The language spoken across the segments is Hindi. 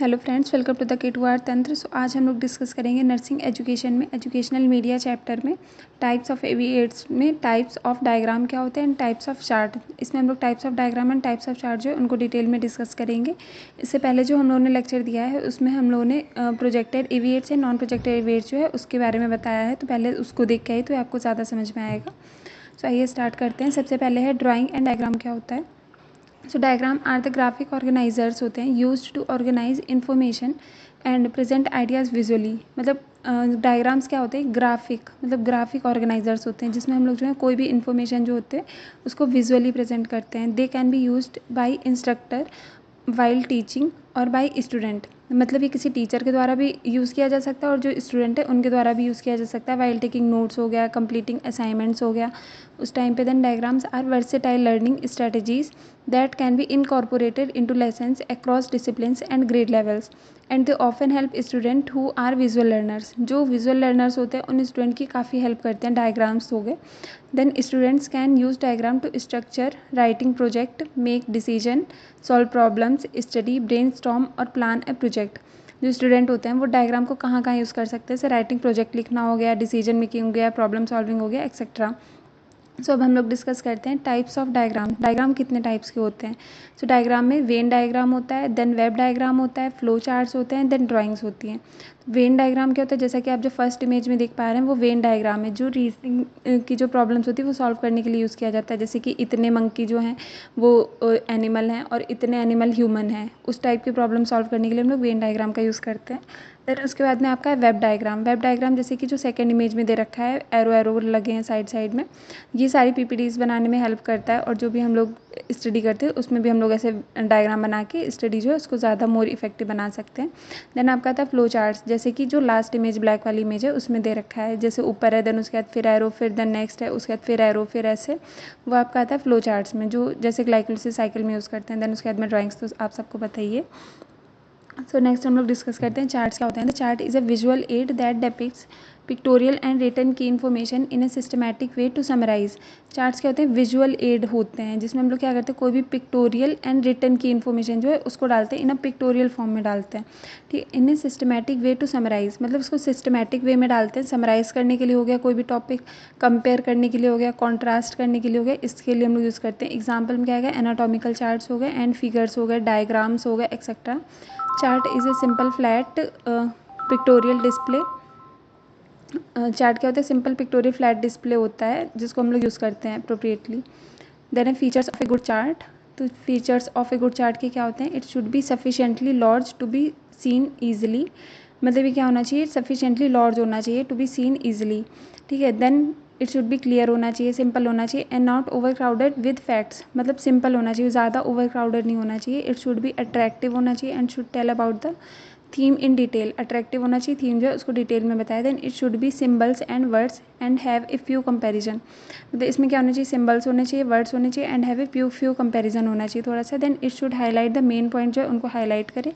Hello friends, welcome to the के2आर तंत्र। सो आज हम लोग डिस्कस करेंगे नर्सिंग एजुकेशन में एजुकेशनल मीडिया चैप्टर में टाइप्स ऑफ एविएट्स में टाइप्स ऑफ डायग्राम क्या होते हैं एंड टाइप्स ऑफ चार्ट। इसमें हम लोग types of diagram and types of chart जो है उनको डिटेल में डिस्कस करेंगे। इससे पहले जो हम लोगों ने लेक्चर दिया है उसमें हम लोगों ने प्रोजेक्टेड एविएट्स एंड नॉन प्रोजेक्टेड एविएट्स जो है उसके बारे में बताया है, तो पहले उसको देख के आई तो आपको ज़्यादा समझ में आएगा। सो आइए स्टार्ट करते हैं। सबसे पहले है ड्राइंग एंड डायग्राम क्या होता है। So diagram are the graphic organizers होते हैं used to organize information and present ideas visually. मतलब डायग्राम्स क्या होते हैं, ग्राफिक मतलब ग्राफिक ऑर्गेनाइजर्स होते हैं जिसमें हम लोग जो है कोई भी इन्फॉर्मेशन जो होते हैं उसको विजुअली प्रेजेंट करते हैं। They can be used by instructor while teaching और बाय स्टूडेंट। मतलब ये किसी टीचर के द्वारा भी यूज़ किया जा सकता है और जो स्टूडेंट है उनके द्वारा भी यूज़ किया जा सकता है। वाइल टेकिंग नोट्स हो गया, कंप्लीटिंग असाइनमेंट्स हो गया उस टाइम पे। Then diagrams are versatile learning strategies that can be incorporated into lessons across disciplines and grade levels and they often help student who are visual learners। जो visual learners होते हैं उन स्टूडेंट की काफ़ी हेल्प करते हैं डायग्राम्स हो गए। Then students can use diagram to structure writing project, make decision, solve problems, study, brainstorm और प्लान ए प्रोजेक्ट। जो स्टूडेंट होते हैं वो डायग्राम को कहाँ कहाँ यूज़ कर सकते हैं, जैसे राइटिंग प्रोजेक्ट लिखना हो गया, डिसीजन मेकिंग हो गया, प्रॉब्लम सॉल्विंग हो गया, एक्सेट्रा। सो अब हम लोग डिस्कस करते हैं टाइप्स ऑफ डायग्राम। डायग्राम कितने टाइप्स के होते हैं। सो डायग्राम में वेन डायग्राम होता है, देन वेब डायग्राम होता है, फ्लो चार्ट्स होते हैं, देन ड्राइंग्स होती हैं। वेन डायग्राम क्या होता है, जैसा कि आप जो फर्स्ट इमेज में देख पा रहे हैं वो वेन डायग्राम है। जो रीजनिंग की जो प्रॉब्लम्स होती है वो सॉल्व करने के लिए यूज़ किया जाता है, जैसे कि इतने मंकी जो हैं वो एनिमल हैं और इतने एनिमल ह्यूमन हैं, उस टाइप की प्रॉब्लम सॉल्व करने के लिए हम लोग वेन डायग्राम का यूज़ करते हैं। देन उसके बाद में आपका है वेब डायग्राम। वेब डायग्राम जैसे कि जो सेकंड इमेज में दे रखा है, एरो एरो लगे हैं साइड साइड में, ये सारी पीपीटीज बनाने में हेल्प करता है और जो भी हम लोग स्टडी करते हैं उसमें भी हम लोग ऐसे डायग्राम बना के स्टडी जो है उसको ज़्यादा मोर इफेक्टिव बना सकते हैं। देन आपका था फ्लो चार्ट्स, जैसे कि जो लास्ट इमेज ब्लैक वाली इमेज है उसमें दे रखा है, जैसे ऊपर है, देन उसके बाद फिर एरो, फिर देन नेक्स्ट है, उसके बाद फिर एरो, फिर ऐसे वो आपका आता है फ्लो चार्ट्स में, जो जैसे ग्लाइकोलिसिस साइकिल में यूज़ करते हैं। देन उसके बाद में ड्राइंग्स तो आप सबको बताइए। सो नेक्स्ट हम लोग डिस्कस करते हैं चार्ट्स क्या होते हैं। The chart is a visual aid that depicts pictorial and written की information in a systematic way to summarize. Charts क्या होते हैं, विजुअल एड होते हैं जिसमें हम लोग क्या करते हैं, कोई भी पिक्टोरियल एंड रिटन की इन्फॉर्मेशन जो है उसको डालते हैं, इन अ पिक्टोरियल फॉर्म में डालते हैं। ठीक, इन ए सिस्टमैटिक वे टू समराइज मतलब उसको सिस्टमैटिक वे में डालते हैं। समराइज करने के लिए हो गया, कोई भी टॉपिक कंपेयर करने के लिए हो गया, कॉन्ट्रास्ट करने के लिए हो गया, इसके लिए हम लोग यूज़ करते हैं। एग्जाम्पल में क्या है, एनाटॉमिकल चार्ट्स हो गए एंड फिगर्स हो गए, डायग्राम्स हो गए, etcetera. Chart is a simple flat pictorial display. Chart क्या होता है, सिंपल पिक्टोरियल फ्लैट डिस्प्ले होता है जिसको हम लोग यूज़ करते हैं अप्रोप्रिएटली। देन है features of a good chart. तो features of a good chart के क्या होते हैं, it should be sufficiently large to be seen easily. मतलब ये क्या होना चाहिए, सफिशिएंटली लार्ज होना चाहिए टू बी सीन ईजिली। ठीक है। Then it should be clear होना चाहिए, सिंपल होना चाहिए and not over crowded with facts. मतलब सिंपल होना चाहिए, ज़्यादा ओवर क्राउडेड नहीं होना चाहिए। इट शुड बी अट्रैक्टिव होना चाहिए and should tell about the theme in detail. Attractive होना चाहिए, थीम जो है उसको डिटेल में बताया। Then it should be symbols and words and have a few comparison. मतलब इसमें क्या होना चाहिए, सिम्बल्स होने चाहिए, वर्ड्स होने चाहिए and have a few comparison होना चाहिए थोड़ा सा। Then it should highlight the main point जो है उनको हाईलाइट करे।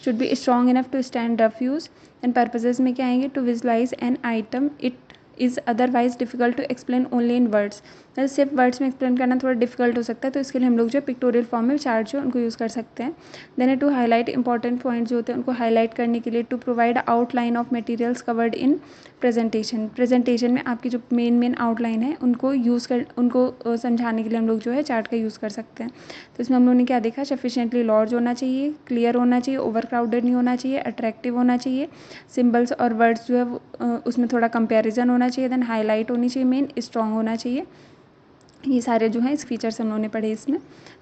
Should be strong enough to stand rough use. And purposes में क्या आएंगे, to visualise an item it is otherwise difficult to explain only in words. मतलब सिर्फ वर्ड्स में एक्सप्लेन करना थोड़ा डिफिकल्ट हो सकता है, तो इसके लिए हम लोग जो पिक्टोरियल फॉर्म में चार्ट जो उनको यूज़ कर सकते हैं। Then to highlight important points जो होते हैं उनको हाईलाइट करने के लिए। To provide outline of materials covered in presentation. Presentation में आपकी जो मेन आउटलाइन है उनको समझाने के लिए हम लोग जो है चार्ट का यूज़ कर सकते हैं। तो इसमें हम लोगों ने क्या देखा, सफिशिएंटली लार्ज होना चाहिए, क्लियर होना चाहिए, ओवर क्राउडेड नहीं होना चाहिए, अट्रैक्टिव होना चाहिए, सिम्बल्स और वर्ड्स जो है उसमें थोड़ा कंपेरिजन होना चाहिए, देन हाईलाइट होनी चाहिए, मेन स्ट्रॉन्ग होना चाहिए। ये सारे जो हैं इस फीचर्स हम लोगों ने पढ़े इसमें।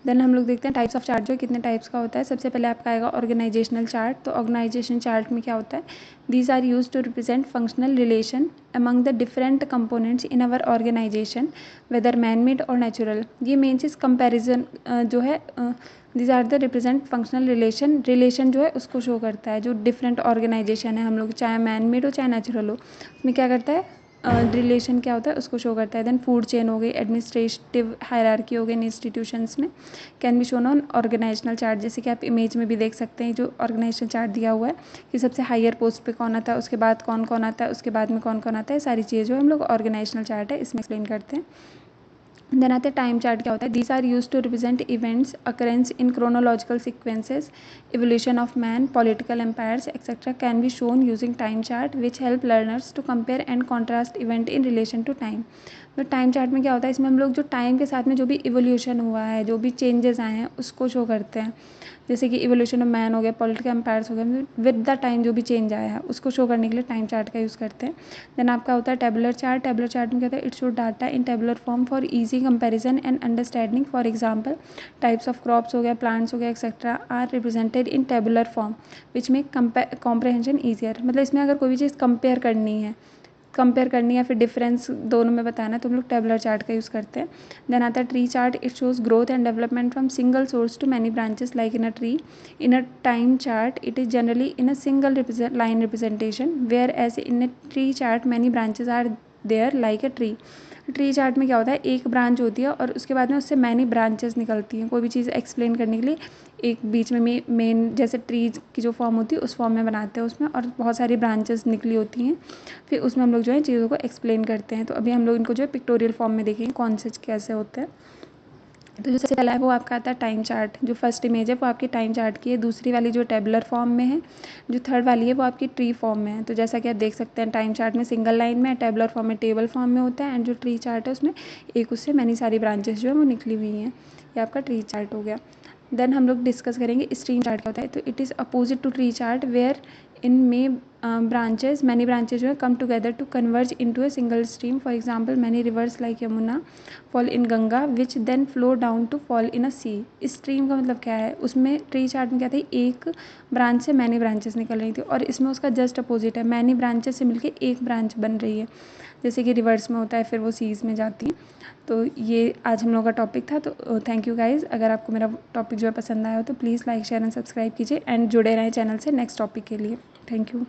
देन हम लोग देखते हैं टाइप्स ऑफ चार्ट जो कितने टाइप्स का होता है। सबसे पहले आपका आएगा ऑर्गेनाइजेशनल चार्ट। तो ऑर्गेनाइजेशन चार्ट में क्या होता है, these are use to represent functional relation among the different components in our organisation whether man made और नेचुरल। ये मेन चीज़ कंपेरिजन जो है, these are the represent functional relation जो है उसको शो करता है। जो डिफरेंट ऑर्गेनाइजेशन है हम लोग, चाहे मैन मेड हो चाहे नेचुरल हो, उसमें क्या करता है, रिलेशन क्या होता है उसको शो करता है। देन फूड चेन हो गई, एडमिनिस्ट्रेटिव हायरार्की हो गई इन इंस्टीट्यूशंस में, can be shown on organisational chart. जैसे कि आप इमेज में भी देख सकते हैं जो ऑर्गेनाइजेशनल चार्ट दिया हुआ है कि सबसे हायर पोस्ट पे कौन आता है, उसके बाद कौन कौन आता है, उसके बाद में कौन कौन आता है, सारी चीज़ें जो हम लोग ऑर्गेनाइजेशनल चार्ट है इसमें एक्सप्लेन करते हैं। देन आते हैं टाइम चार्ट क्या होता है। These are use to represent events occurrence in chronological sequences, evolution of man, political empires, etc. can be shown using time chart which help learners to compare and contrast event in relation to time। तो टाइम चार्ट में क्या होता है, इसमें हम लोग जो टाइम के साथ में जो भी इवोल्यूशन हुआ है, जो भी चेंजेस आए हैं उसको शो करते हैं। जैसे कि इवोल्यूशन ऑफ मैन हो गया, पॉलिटिकल एम्पायर्स हो गया, विद द टाइम जो भी चेंज आया है उसको शो करने के लिए टाइम चार्ट का यूज़ करते हैं। देन आपका होता है टेबुलर चार्ट। टेबुलर चार्ट में क्या होता है, it show data in tabular form for easy comparison and understanding. For example types of crops हो गया, प्लांट्स हो गया, etcetera are represented in tabular form which make comprehension easier. मतलब इसमें अगर कोई भी चीज़ कंपेयर करनी है फिर डिफरेंस दोनों में बताना है तो हम लोग टेबुलर चार्ट का यूज़ करते हैं। देन आता है tree chart. It shows growth and development from single source to many branches like in a tree. In a time chart it is generally in a single line representation, whereas in a tree chart many branches are there like a tree. Tree chart में क्या होता है, एक ब्रांच होती है और उसके बाद में उससे मैनी ब्रांचेस निकलती हैं। कोई भी चीज़ एक्सप्लेन करने के लिए एक बीच में मेन जैसे ट्रीज की जो फॉर्म होती है उस फॉर्म में बनाते हैं उसमें, और बहुत सारी ब्रांचेस निकली होती हैं, फिर उसमें हम लोग जो है चीज़ों को एक्सप्लेन करते हैं। तो अभी हम लोग इनको जो है पिक्टोरियल फॉर्म में देखेंगे कौन से कैसे होते हैं। तो जो सबसे पहला है वो आपका आता है टाइम चार्ट। जो फर्स्ट इमेज है वो आपकी टाइम चार्ट की है, दूसरी वाली जो टेबुलर फॉर्म में है, जो थर्ड वाली है वो आपकी ट्री फॉर्म में है। तो जैसा कि आप देख सकते हैं टाइम चार्ट में सिंगल लाइन में, टेबुलर फॉर्म में टेबल फॉर्म में होता है, एंड जो ट्री चार्ट है उसमें एक उससे मैनी सारी ब्रांचेस जो है वो निकली हुई हैं। ये आपका ट्री चार्ट हो गया। देन हम लोग डिस्कस करेंगे स्ट्रीम चार्ट क्या होता है। तो it is opposite to tree chart where in may branches many branches जो है come together to converge into a single stream। for example many rivers like Yamuna fall in Ganga which then flow down to fall in a sea। इस स्ट्रीम का मतलब क्या है, उसमें ट्री चार्ट में क्या था, एक ब्रांच से मैनी ब्रांचेस निकल रही थी, और इसमें उसका जस्ट अपोजिट है, मैनी ब्रांचेस से मिलके एक ब्रांच बन रही है, जैसे कि रिवर्स में होता है फिर वो सीज में जाती है। तो ये आज हम लोग का टॉपिक था। तो थैंक यू गाइज़। अगर आपको मेरा टॉपिक जो है पसंद आया हो तो please like share and subscribe कीजिए, एंड जुड़े रहें चैनल से नेक्स्ट टॉपिक के लिए। Thank you.